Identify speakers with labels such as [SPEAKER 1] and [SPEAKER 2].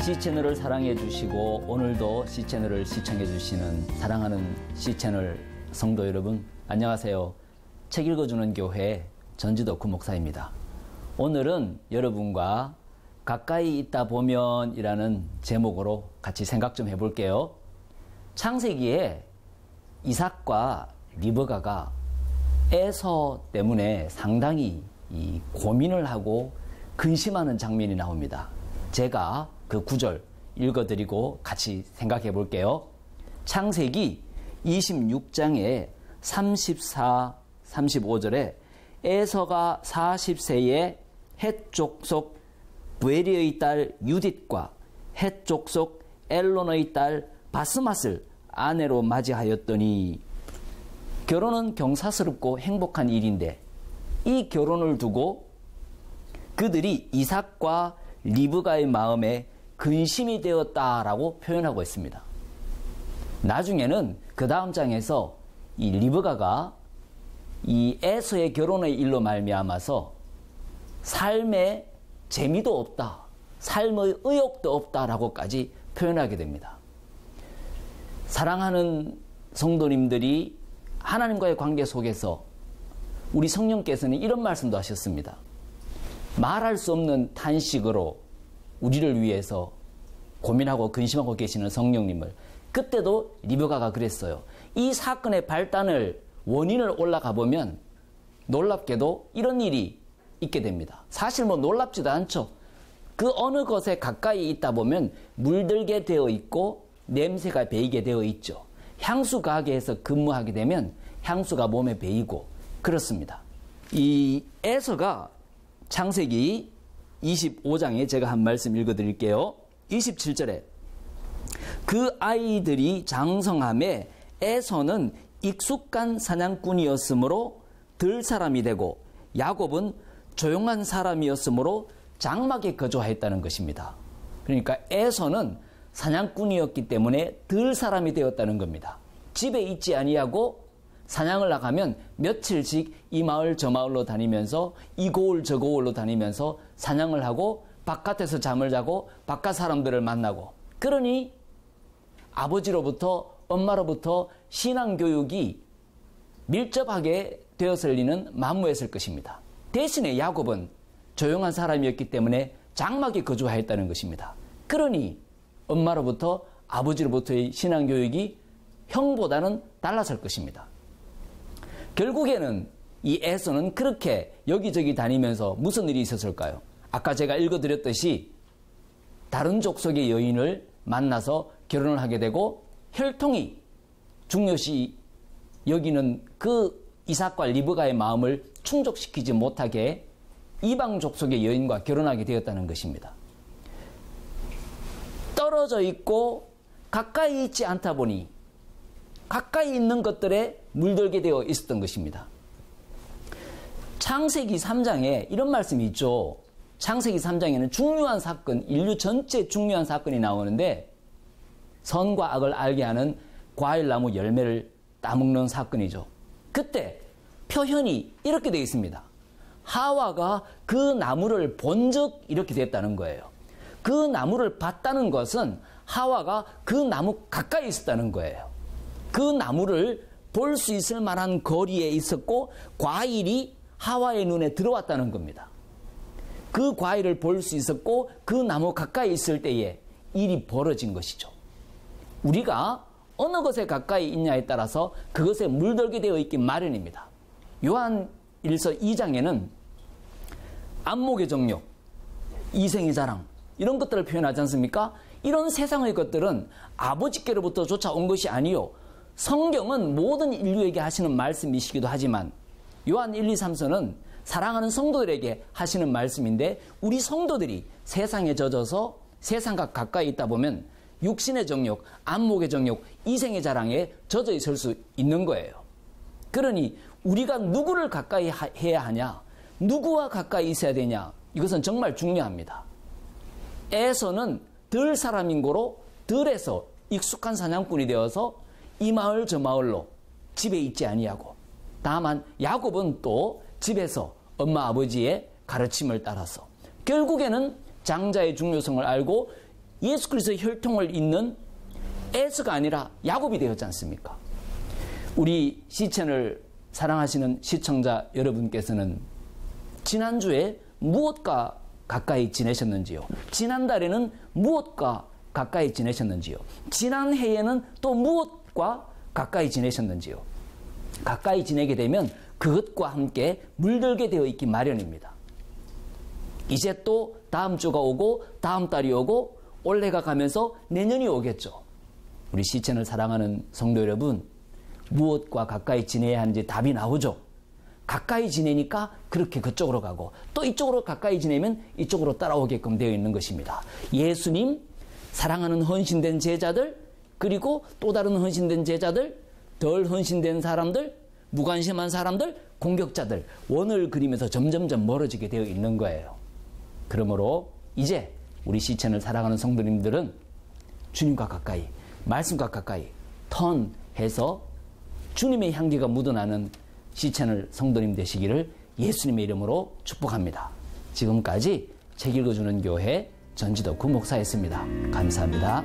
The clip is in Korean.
[SPEAKER 1] C채널을 사랑해 주시고 오늘도 C채널을 시청해 주시는 사랑하는 C채널 성도 여러분, 안녕하세요. 책 읽어주는 교회 전지덕 구목사입니다. 오늘은 여러분과 가까이 있다 보면 이라는 제목으로 같이 생각 좀 해볼게요. 창세기에 이삭과 리브가가 에서 때문에 상당히 고민을 하고 근심하는 장면이 나옵니다. 제가 그 구절 읽어드리고 같이 생각해 볼게요. 창세기 26장에 34, 35절에 에서가 40세에 헷 족속 브에리의 딸 유딧과 헷 족속 엘론의 딸 바스맛을 아내로 맞이하였더니, 결혼은 경사스럽고 행복한 일인데 이 결혼을 두고 그들이 이삭과 리브가의 마음에 근심이 되었다라고 표현하고 있습니다. 나중에는 그 다음 장에서 이 리브가가 이 에서의 결혼의 일로 말미암아서 삶에 재미도 없다, 삶의 의욕도 없다라고까지 표현하게 됩니다. 사랑하는 성도님들이 하나님과의 관계 속에서 우리 성령께서는 이런 말씀도 하셨습니다. 말할 수 없는 탄식으로 우리를 위해서 고민하고 근심하고 계시는 성령님을, 그때도 리브가가 그랬어요. 이 사건의 발단을 원인을 올라가 보면 놀랍게도 이런 일이 있게 됩니다. 사실 놀랍지도 않죠. 그 어느 것에 가까이 있다 보면 물들게 되어 있고 냄새가 배이게 되어 있죠. 향수 가게에서 근무하게 되면 향수가 몸에 배이고 그렇습니다. 이 에서가 창세기 25장에 제가 한 말씀 읽어드릴게요. 27절에 그 아이들이 장성함에 에서는 익숙한 사냥꾼이었으므로 들 사람이 되고 야곱은 조용한 사람이었으므로 장막에 거주하였다는 것입니다. 그러니까 에서는 사냥꾼이었기 때문에 들 사람이 되었다는 겁니다. 집에 있지 아니하고 사냥을 나가면 며칠씩 이 마을 저 마을로 다니면서 이 고을 저 고을로 다니면서 사냥을 하고 바깥에서 잠을 자고 바깥 사람들을 만나고, 그러니 아버지로부터 엄마로부터 신앙교육이 밀접하게 되었을 리는 만무했을 것입니다. 대신에 야곱은 조용한 사람이었기 때문에 장막에 거주하였다는 것입니다. 그러니 엄마로부터 아버지로부터의 신앙교육이 형보다는 달랐을 것입니다. 결국에는 이 에서는 그렇게 여기저기 다니면서 무슨 일이 있었을까요? 아까 제가 읽어드렸듯이 다른 족속의 여인을 만나서 결혼을 하게 되고 혈통이 중요시 여기는 그 이삭과 리브가의 마음을 충족시키지 못하게 이방 족속의 여인과 결혼하게 되었다는 것입니다. 떨어져 있고 가까이 있지 않다 보니 가까이 있는 것들에 물들게 되어 있었던 것입니다. 창세기 3장에 이런 말씀이 있죠. 창세기 3장에는 중요한 사건, 인류 전체 중요한 사건이 나오는데 선과 악을 알게 하는 과일나무 열매를 따먹는 사건이죠. 그때 표현이 이렇게 되어 있습니다. 하와가 그 나무를 본 적 이렇게 됐다는 거예요. 그 나무를 봤다는 것은 하와가 그 나무 가까이 있었다는 거예요. 그 나무를 볼 수 있을 만한 거리에 있었고 과일이 하와의 눈에 들어왔다는 겁니다. 그 과일을 볼 수 있었고 그 나무 가까이 있을 때에 일이 벌어진 것이죠. 우리가 어느 것에 가까이 있냐에 따라서 그것에 물들게 되어 있기 마련입니다. 요한 1서 2장에는 안목의 정욕, 이생의 자랑, 이런 것들을 표현하지 않습니까? 이런 세상의 것들은 아버지께로부터 쫓아온 것이 아니요, 성경은 모든 인류에게 하시는 말씀이시기도 하지만 요한 1, 2, 3서는 사랑하는 성도들에게 하시는 말씀인데, 우리 성도들이 세상에 젖어서 세상과 가까이 있다 보면 육신의 정욕, 안목의 정욕, 이생의 자랑에 젖어 있을 수 있는 거예요. 그러니 우리가 누구를 가까이 해야 하냐, 누구와 가까이 있어야 되냐, 이것은 정말 중요합니다. 에서는 들 사람인 고로 들에서 익숙한 사냥꾼이 되어서 이 마을 저 마을로 집에 있지 아니하고, 다만 야곱은 또 집에서 엄마 아버지의 가르침을 따라서 결국에는 장자의 중요성을 알고 예수 그리스도의 혈통을 잇는 에서가 아니라 야곱이 되었지 않습니까? 우리 시채널 사랑하시는 시청자 여러분께서는 지난주에 무엇과 가까이 지내셨는지요? 지난달에는 무엇과 가까이 지내셨는지요? 지난해에는 또 무엇과 가까이 지내셨는지요? 가까이 지내게 되면 그것과 함께 물들게 되어 있기 마련입니다. 이제 또 다음 주가 오고 다음 달이 오고 올해가 가면서 내년이 오겠죠. 우리 시채널 사랑하는 성도 여러분, 무엇과 가까이 지내야 하는지 답이 나오죠. 가까이 지내니까 그렇게 그쪽으로 가고 또 이쪽으로 가까이 지내면 이쪽으로 따라오게끔 되어 있는 것입니다. 예수님, 사랑하는 헌신된 제자들, 그리고 또 다른 헌신된 제자들, 덜 헌신된 사람들, 무관심한 사람들, 공격자들, 원을 그리면서 점점점 멀어지게 되어 있는 거예요. 그러므로 이제 우리 시채널 사랑하는 성도님들은 주님과 가까이, 말씀과 가까이 턴해서 주님의 향기가 묻어나는 시채널 성도님 되시기를 예수님의 이름으로 축복합니다. 지금까지 책 읽어주는 교회 전지덕 구목사였습니다. 감사합니다.